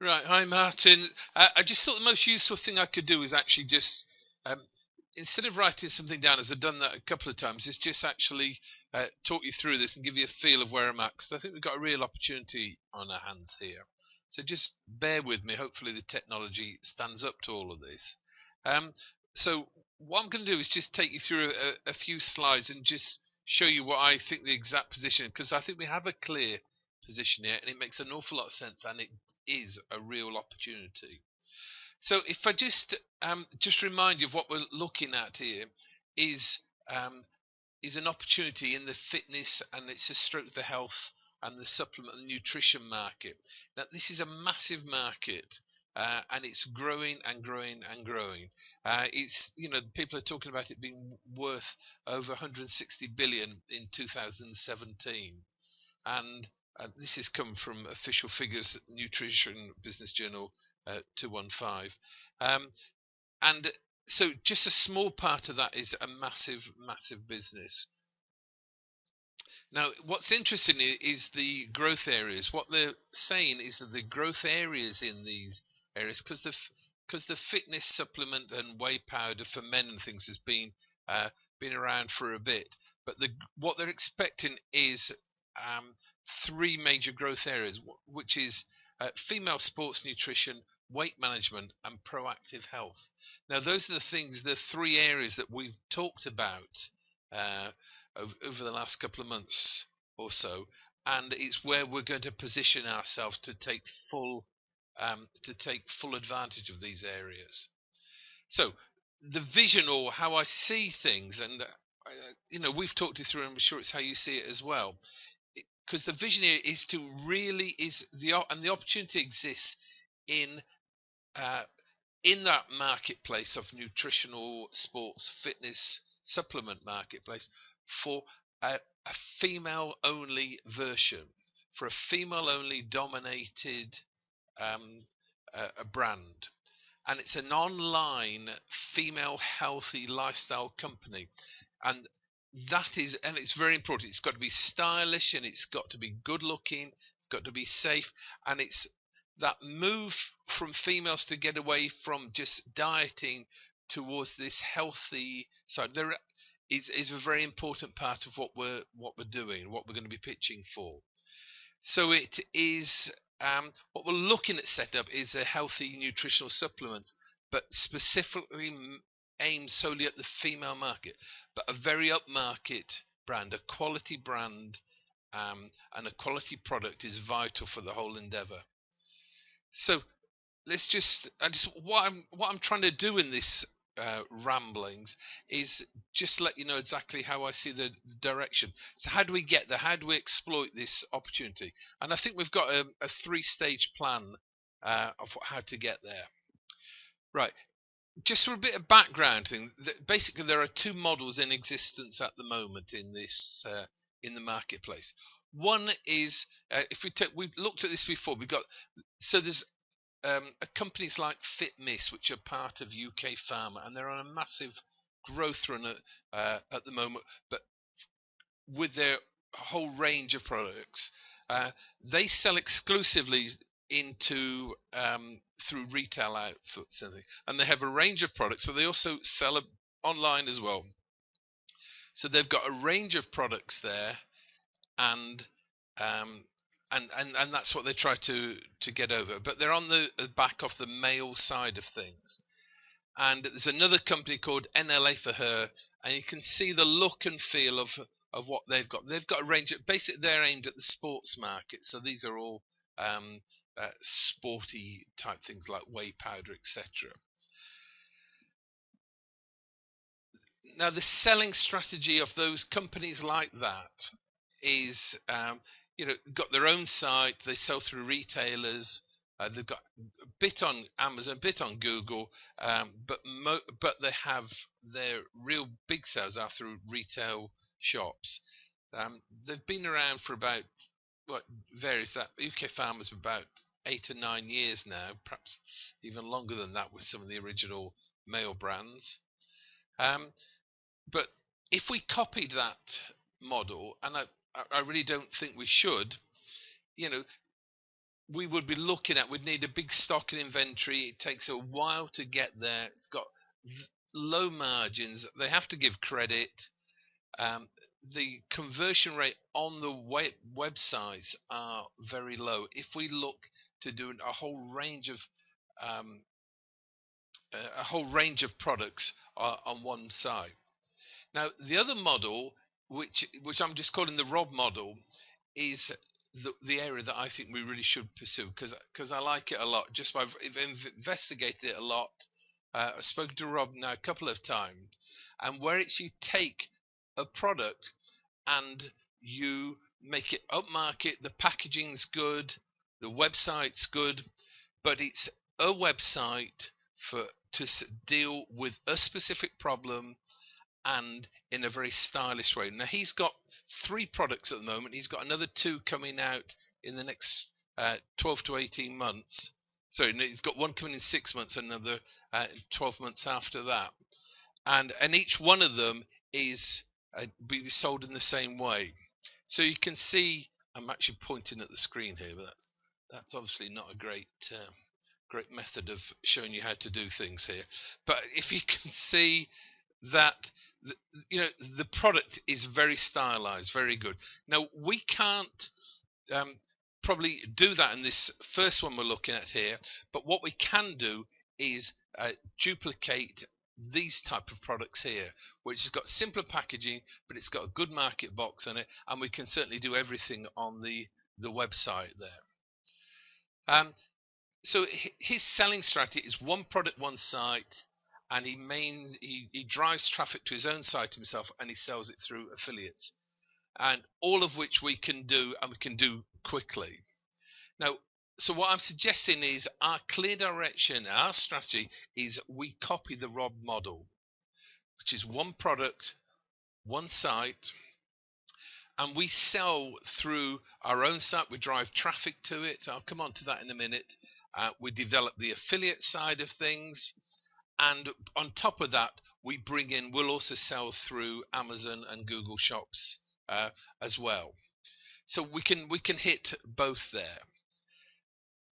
Right, hi Martin. I just thought the most useful thing I could do is actually just, um, instead of writing something down, as I've done that a couple of times, is just actually talk you through this and give you a feel of where I'm at, because I think we've got a real opportunity on our hands here. So just bear with me. Hopefully the technology stands up to all of this. Um, so what I'm going to do is just take you through a few slides and just show you what I think the exact position, because I think we have a clear position here and it makes an awful lot of sense and it is a real opportunity. So if I just remind you of what we're looking at here is um, is an opportunity in the fitness and it's a stroke the health and the supplement and nutrition market. Now this is a massive market. And it's growing and growing and growing. It's people are talking about it being worth over 160 billion in 2017, and this has come from official figures, Nutrition Business Journal 215. Um, and so just a small part of that is a massive, massive business. Now, what's interesting is the growth areas. What they're saying is that the growth areas in these areas, because the fitness supplement and whey powder for men and things has been around for a bit, but what they're expecting is three major growth areas, which is female sports nutrition, weight management, and proactive health. Now, those are the three areas that we've talked about uh, over the last couple of months or so, and it's where we're going to position ourselves to take full advantage of these areas. So the vision, or how I see things, and we've talked it through, and I'm sure it's how you see it as well, because the vision here is to really is the opportunity exists in uh, in that marketplace of nutritional sports fitness supplement marketplace for a female only version, for a female only dominated um, a brand, and it's an online female healthy lifestyle company, and it's very important. It's got to be stylish and it's got to be good looking, it's got to be safe, and it's that move from females to get away from just dieting towards this healthy side there is a very important part of what we're doing, what we're going to be pitching for. So it is what we're looking at setting up is a healthy nutritional supplements, but specifically aimed solely at the female market, but a very upmarket brand, a quality brand, and a quality product is vital for the whole endeavor. So what I'm trying to do in this ramblings is just let you know exactly how I see the direction. So how do we get there? How do we exploit this opportunity? And I think we've got a three-stage plan of how to get there. Right. Just for a bit of background thing, basically there are two models in existence at the moment in this in the marketplace. One is if we've looked at this before. There's companies like FitMiss, which are part of UK Pharma, and they're on a massive growth run at the moment, but with their whole range of products. They sell exclusively into through retail outlets, and they have a range of products, but they also sell online as well. So they've got a range of products there, and um, and that's what they try to get over. But they're on the back of the male side of things. And there's another company called NLA for Her, and you can see the look and feel of what they've got. They've got a range of basically they're aimed at the sports market. So these are all sporty type things like whey powder, etc. Now the selling strategy of those companies like that is got their own site. They sell through retailers. They've got a bit on Amazon, a bit on Google, but they have their real big sales are through retail shops. They've been around for about what varies that UK Farmers for about 8 or 9 years now, perhaps even longer than that with some of the original male brands. But if we copied that model, and I really don't think we should, you know, we would be looking at, we'd need a big stock and inventory. It takes a while to get there. It's got low margins. They have to give credit. Um, the conversion rate on the websites are very low. If we look to do a whole range of um, products on one site. Now, the other model, which I'm just calling the Rob model, is the area that I think we really should pursue, because I like it a lot. Just I've investigated it a lot. I've spoken to Rob now a couple of times, and where it's you take a product and you make it upmarket, the packaging's good, the website's good, but it's a website for to deal with a specific problem and in a very stylish way. Now, he's got 3 products at the moment. He's got another 2 coming out in the next 12 to 18 months. Sorry, no, he's got one coming in 6 months, another 12 months after that. And each one of them is be sold in the same way. So you can see, I'm actually pointing at the screen here, but that's obviously not a great method of showing you how to do things here. But if you can see that, the product is very stylized, very good. Now, we can't probably do that in this first one we're looking at here, but what we can do is duplicate these type of products here, which has got simpler packaging, but it's got a good market box on it, and we can certainly do everything on the website there. So his selling strategy is one product, one site, and he drives traffic to his own site himself, and he sells it through affiliates, and all of which we can do, and we can do quickly. Now, so what I'm suggesting is our clear direction, our strategy is we copy the Rob model, which is one product, one site, and we sell through our own site. We drive traffic to it. I'll come on to that in a minute. We develop the affiliate side of things, and on top of that, we'll also sell through Amazon and Google Shops as well. So we can hit both there.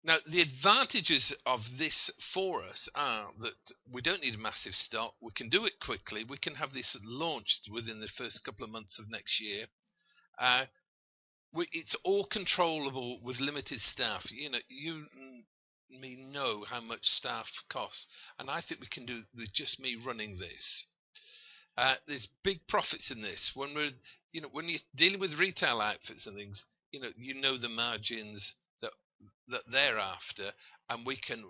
Now, the advantages of this for us are that we don't need a massive stock. We can do it quickly. We can have this launched within the first couple of months of next year. It's all controllable with limited staff. You me know how much staff costs, and I think we can do with just me running this. There's big profits in this. When when you're dealing with retail outfits and things, the margins that they're after, and we can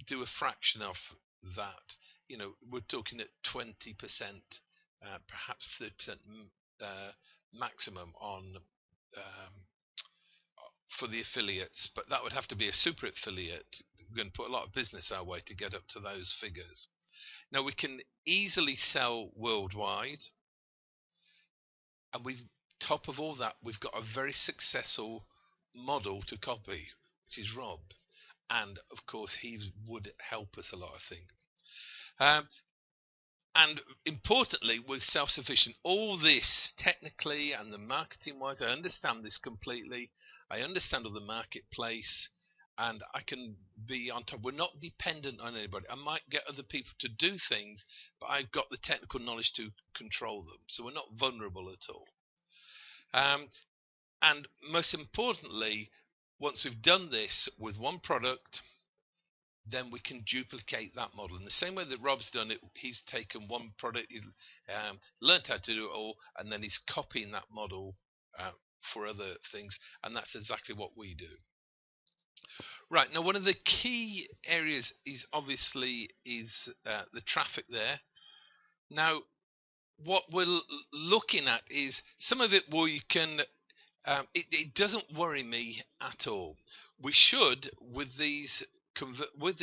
do a fraction of that. We're talking at 20%, perhaps 30% maximum on for the affiliates, but that would have to be a super affiliate. We're going to put a lot of business our way to get up to those figures. Now, we can easily sell worldwide, and top of all that, we've got a very successful model to copy, which is Rob, and of course he would help us a lot, I think. And importantly, we're self-sufficient. All this technically and the marketing wise, I understand this completely. I understand all the marketplace, and I can be on top. We're not dependent on anybody. I might get other people to do things, but I've got the technical knowledge to control them. So we're not vulnerable at all. And most importantly, once we've done this with one product, then we can duplicate that model in the same way that Rob's done it. He's taken one product, learned how to do it all, and then he's copying that model for other things, and that's exactly what we do. Right, now one of the key areas is obviously the traffic there. Now, what we're looking at is some of it we can it doesn't worry me at all. We should, with these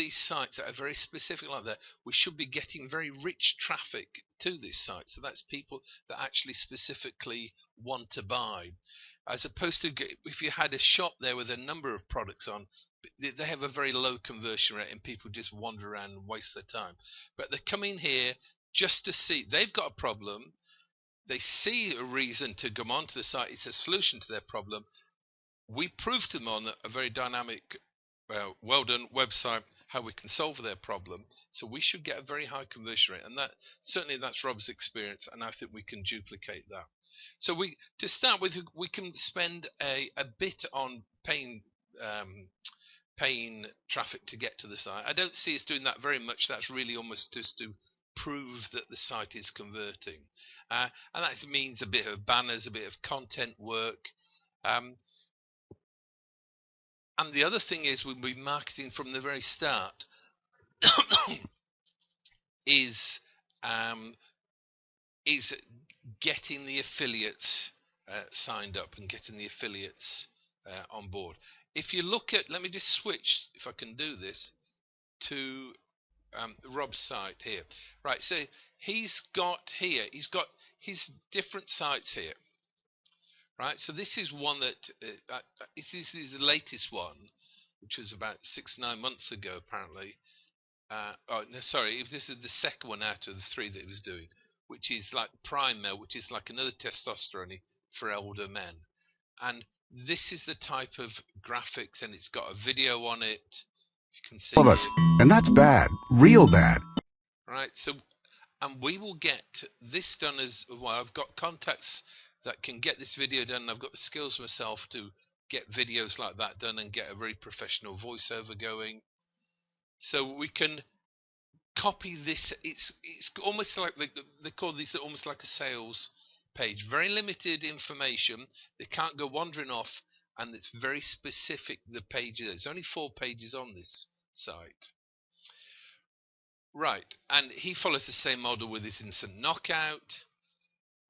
sites that are very specific like that, we should be getting very rich traffic to this site. So that's people that actually specifically want to buy, as opposed to if you had a shop there with a number of products on, they have a very low conversion rate and people just wander around and waste their time. But they come in here just to see, they've got a problem, they see a reason to come onto the site, it's a solution to their problem. we proved to them on a very dynamic, well done website how we can solve their problem. So we should get a very high conversion rate, and that certainly that's Rob's experience, and I think we can duplicate that. So to start with, we can spend a bit on paying traffic to get to the site. I don't see us doing that very much. That's really almost just to prove that the site is converting, and that means a bit of banners, a bit of content work. And the other thing is we'll be marketing from the very start is getting the affiliates signed up and getting the affiliates on board. If you look at, let me just switch, if I can do this, to Rob's site here. Right, so he's got his different sites here. Right, so this is one that this is the latest one, which was about 6-9 months ago, apparently. Oh no, sorry, this is the second one out of the 3 that he was doing, which is like Prime Male, which is like another testosterone for older men. And this is the type of graphics, and it's got a video on it. You can see all of us, and that's bad, real bad. Right, so, and we will get this done as well. I've got contacts that can get this video done. I've got the skills myself to get videos like that done and get a very professional voiceover going. So we can copy this. It's almost like they call these almost like a sales page. Very limited information. They can't go wandering off, and it's very specific. The page is. There's only 4 pages on this site. Right, and he follows the same model with his instant knockout.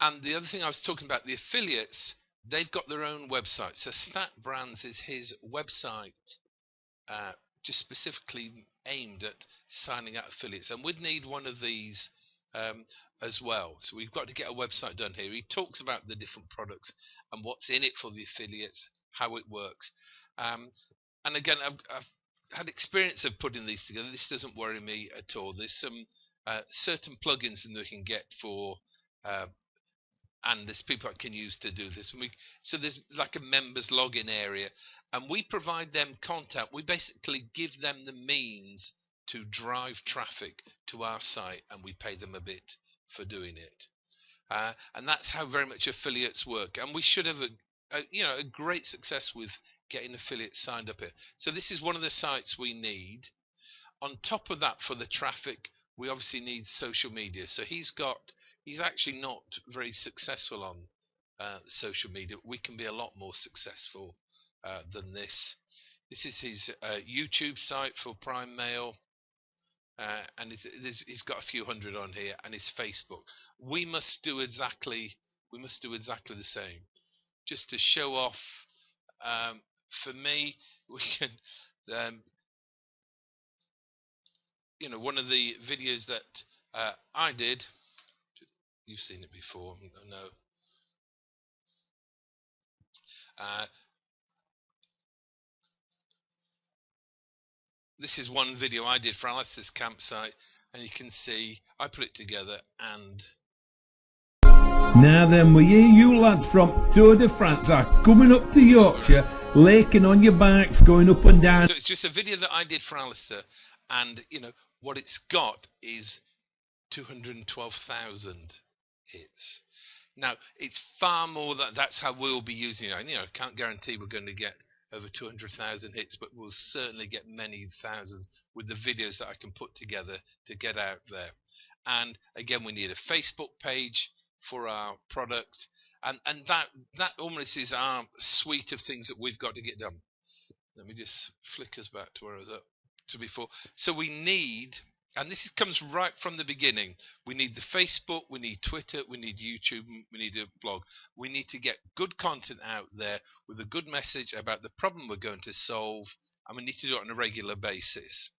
And the other thing I was talking about, the affiliates, they've got their own website. So Stat Brands is his website, just specifically aimed at signing out affiliates. And we'd need one of these as well. So we've got to get a website done here. He talks about the different products and what's in it for the affiliates, how it works. And again, I've had experience of putting these together. This doesn't worry me at all. There's some certain plugins that we can get for and there's people that can use to do this. So there's like a members login area, and we provide them content. We basically give them the means to drive traffic to our site, and we pay them a bit for doing it. And that's how very much affiliates work. And we should have a great success with getting affiliates signed up here. So this is one of the sites we need. On top of that, for the traffic, we obviously need social media. So he's actually not very successful on social media. We can be a lot more successful than this. This is his YouTube site for Prime Male, and he's got a few hundred on here, and his Facebook. We must do exactly the same, just to show off. For me, we can. One of the videos that I did, you've seen it before, I know. This is one video I did for Alice's campsite, and you can see I put it together. And now then, we hear you lads from Tour de France are coming up to Yorkshire, laking on your bikes, going up and down. So it's just a video that I did for Alistair, and what it's got is 212,000 hits. Now it's far more that's how we'll be using it. I can't guarantee we're going to get over 200,000 hits, but we'll certainly get many thousands with the videos that I can put together to get out there. And again, we need a Facebook page for our product, and that almost is our suite of things that we've got to get done. Let me just flick us back to where I was up to before. So we need, and this comes right from the beginning, we need the Facebook, we need Twitter, we need YouTube, we need a blog. We need to get good content out there with a good message about the problem we're going to solve, and we need to do it on a regular basis.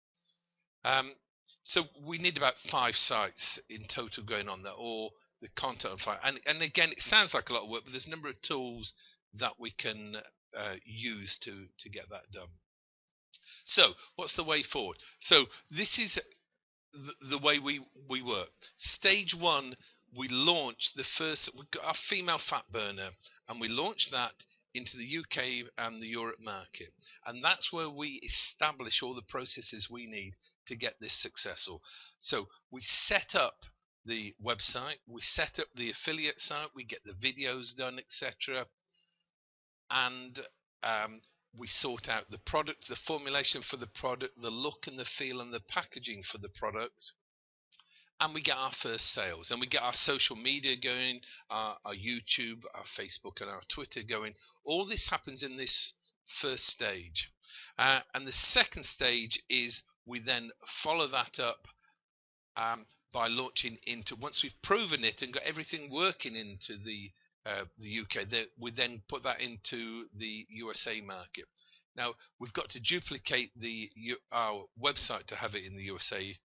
So we need about 5 sites in total going on there, or the content on 5. And again, it sounds like a lot of work, but there's a number of tools that we can use to get that done. So what's the way forward? So this is the way we work. Stage 1, we launch we've got our female fat burner, and we launch that into the UK and the Europe market. And that's where we establish all the processes we need to get this successful. So we set up the website, we set up the affiliate site, we get the videos done, etc. And we sort out the product, the formulation for the product, the look and the feel and the packaging for the product. And we get our first sales, and we get our social media going, our YouTube, our Facebook and our Twitter going. All this happens in this first stage. And the second stage is we then follow that up by launching into, once we've proven it and got everything working into the UK, we then put that into the USA market. Now, we've got to duplicate our website to have it in the USA,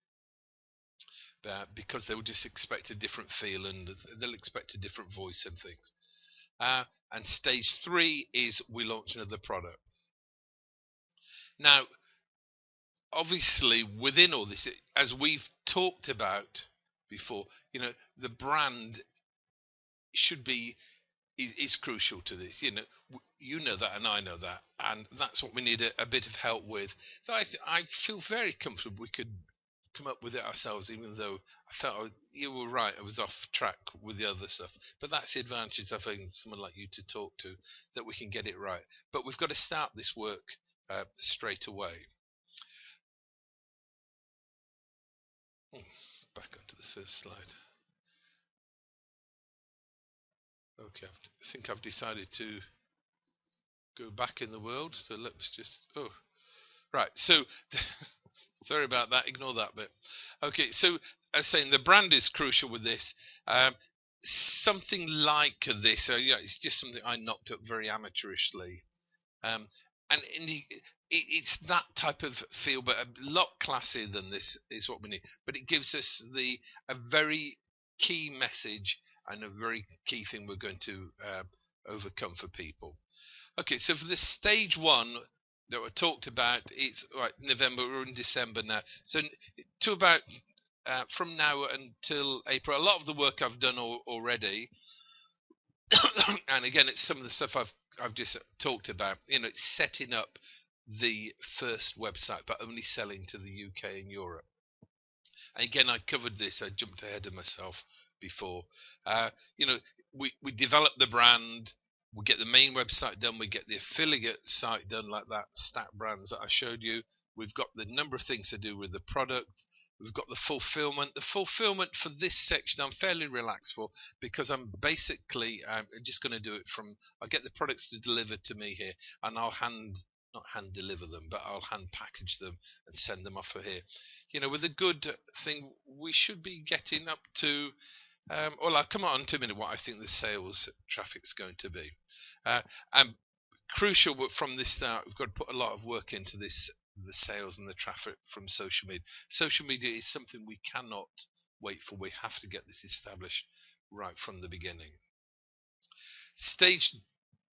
because they'll just expect a different feel and they'll expect a different voice and things. And stage 3 is we launch another product. Now, obviously, within all this, as we've talked about before, the brand should be is crucial to this. You know that, and I know that, and that's what we need a bit of help with. I feel very comfortable we could come up with it ourselves, even though I felt you were right, I was off track with the other stuff. But that's the advantage of having someone like you to talk to, that we can get it right. But we've got to start this work straight away. Back onto the first slide. Okay, I think I've decided to go back in the world, so let's just right, so sorry about that, ignore that bit. Okay, so as saying, the brand is crucial with this. Something like this, it's just something I knocked up very amateurishly, and it's that type of feel, but a lot classier than this is what we need. But it gives us a very key message and a very key thing we're going to overcome for people. Okay, so for the stage 1 that we talked about, it's right November, we're in December now. So to about from now until April, a lot of the work I've done already. And again, it's some of the stuff I've just talked about. It's setting up the first website, but only selling to the UK and Europe. And again, I covered this. I jumped ahead of myself before. We develop the brand. We get the main website done. We get the affiliate site done, like that Stat Brands that I showed you. We've got the number of things to do with the product. We've got the fulfillment. The fulfillment for this section I'm fairly relaxed for, because I'm just going to do it I'll get the products to deliver to me here, and I'll not hand deliver them, but I'll hand package them and send them off for here. With a good thing, we should be getting up to, I'll come on to a minute what I think the sales traffic's going to be. And crucial from this start, we've got to put a lot of work into this, the sales and the traffic from social media. Social media is something we cannot wait for. We have to get this established right from the beginning. Stage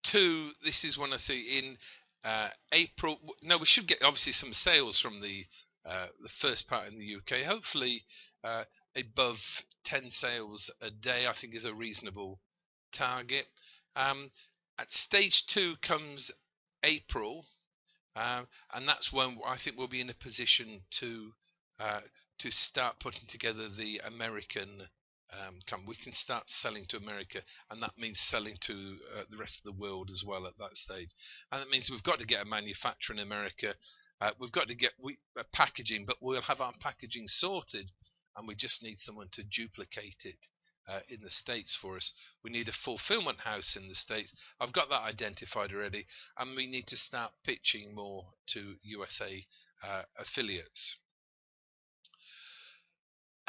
2, this is when I see in April. No, we should get obviously some sales from the first part in the UK. Hopefully above 10 sales a day, I think, is a reasonable target. At stage 2 comes April, and that's when I think we'll be in a position to start putting together the American we can start selling to America, and that means selling to the rest of the world as well at that stage. And that means we've got to get a manufacturer in America. We've got to get packaging, but we'll have our packaging sorted, and we just need someone to duplicate it in the States for us. We need a fulfillment house in the States. I've got that identified already, and we need to start pitching more to USA affiliates.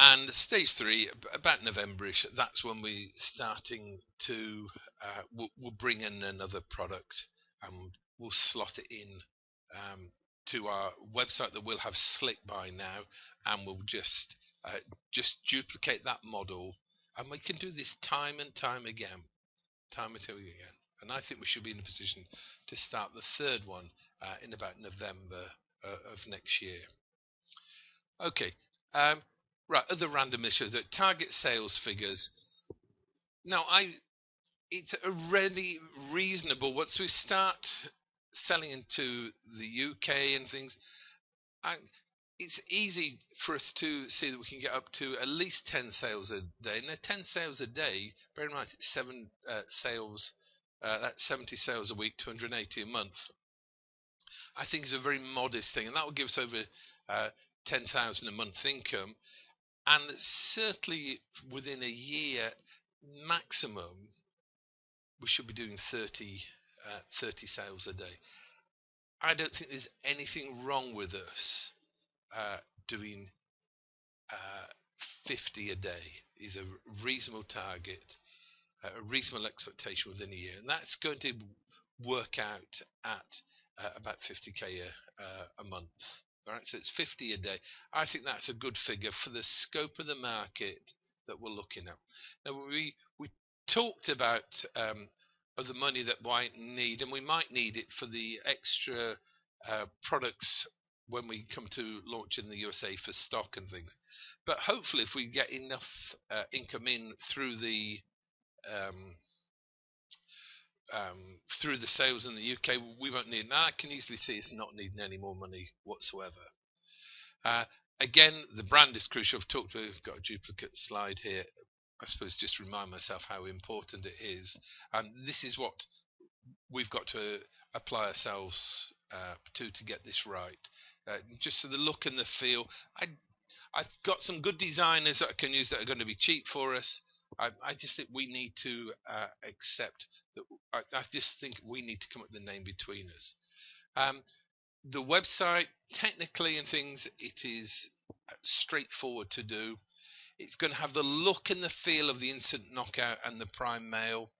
And stage 3, about November-ish, that's when we're starting to, we'll bring in another product, and we'll slot it in to our website that we'll have slick by now, and we'll just duplicate that model, and we can do this time and time again. And I think we should be in a position to start the third one in about November of next year. Okay. Right, other random issues, target sales figures. Now, it's already reasonable once we start selling into the UK and things. It's easy for us to see that we can get up to at least 10 sales a day. Now, 10 sales a day, bear in mind it's 7 sales, that's 70 sales a week, 280 a month. I think is a very modest thing, and that will give us over 10,000 a month income, and certainly within a year maximum, we should be doing 30 sales a day. I don't think there's anything wrong with us doing 50 a day. Is a reasonable target, a reasonable expectation within a year, and that's going to work out at about 50k a month. All right, so it's 50 a day. I think that's a good figure for the scope of the market that we're looking at. Now, we talked about other money that we might need, and we might need it for the extra products when we come to launch in the USA for stock and things. But hopefully, if we get enough income in through the sales in the UK, we won't need. Now I can easily see it's not needing any more money whatsoever. Again, the brand is crucial. I've talked about. We've got a duplicate slide here. I suppose just remind myself how important it is, and this is what we've got to apply ourselves to get this right. Just so the look and the feel. I've got some good designers that I can use that are going to be cheap for us. I just think we need to accept that. I just think we need to come up with the name between us. The website, technically and things, it is straightforward to do. It's going to have the look and the feel of the Instant Knockout and the Prime Mail.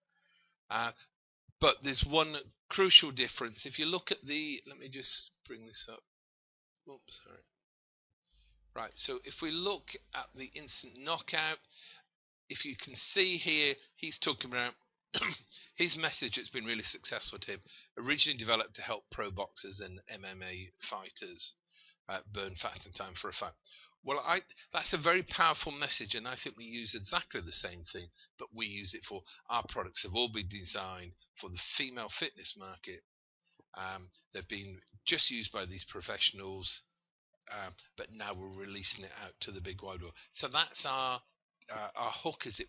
But there's one crucial difference. If you look at the, let me just bring this up. Oops, sorry. Right, so if we look at the Instant Knockout, if you can see here, he's talking about his message that's been really successful to him, originally developed to help pro boxers and MMA fighters burn fat in time for a fight. Well, that's a very powerful message, and I think we use exactly the same thing, but we use it for our products. Have all been designed for the female fitness market. They've been just used by these professionals, but now we're releasing it out to the big wide world. So that's our hook, as it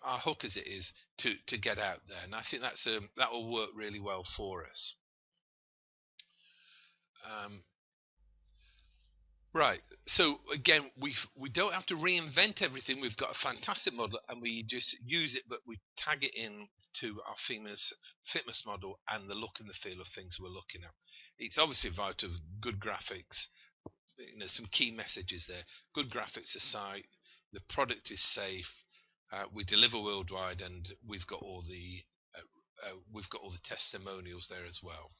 our hook as it is to get out there, and I think that will work really well for us. Right, so again, we don't have to reinvent everything. We've got a fantastic model, and we just use it, but we tag it in to our fitness model and the look and the feel of things we're looking at. It's obviously vital, good graphics, some key messages there. Good graphics aside, the product is safe. We deliver worldwide, and we've got all the testimonials there as well.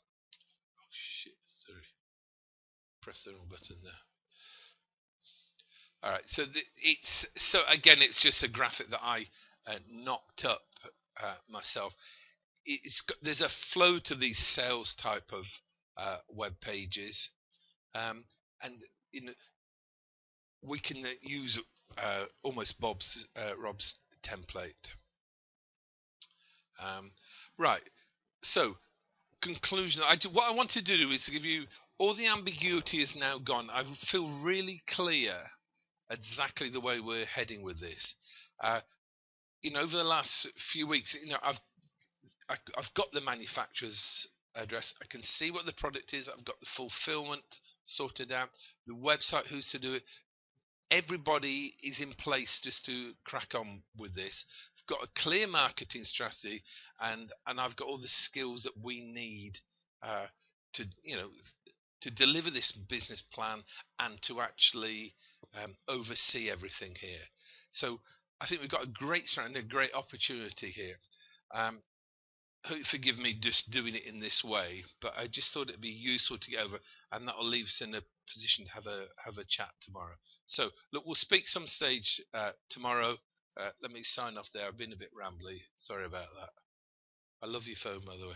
Oh shit! Sorry, press the wrong button there. All right, so it's just a graphic that I knocked up myself. There's a flow to these sales type of web pages, and we can use almost Rob's template. Right, so conclusion. What I want to do is to give you all the ambiguity is now gone. I feel really clear exactly the way we're heading with this. Over the last few weeks, I've got the manufacturer's address. I can see what the product is. I've got the fulfillment sorted out, the website, who's to do it. Everybody is in place just to crack on with this. I've got a clear marketing strategy, and I've got all the skills that we need to deliver this business plan and to actually oversee everything here. So I think we've got a great start and a great opportunity here. Forgive me just doing it in this way, but I just thought it'd be useful to get over, and that'll leave us in a position to have a chat tomorrow. So look, we'll speak some stage tomorrow. Let me sign off there. I've been a bit rambly. Sorry about that. I love your phone, by the way.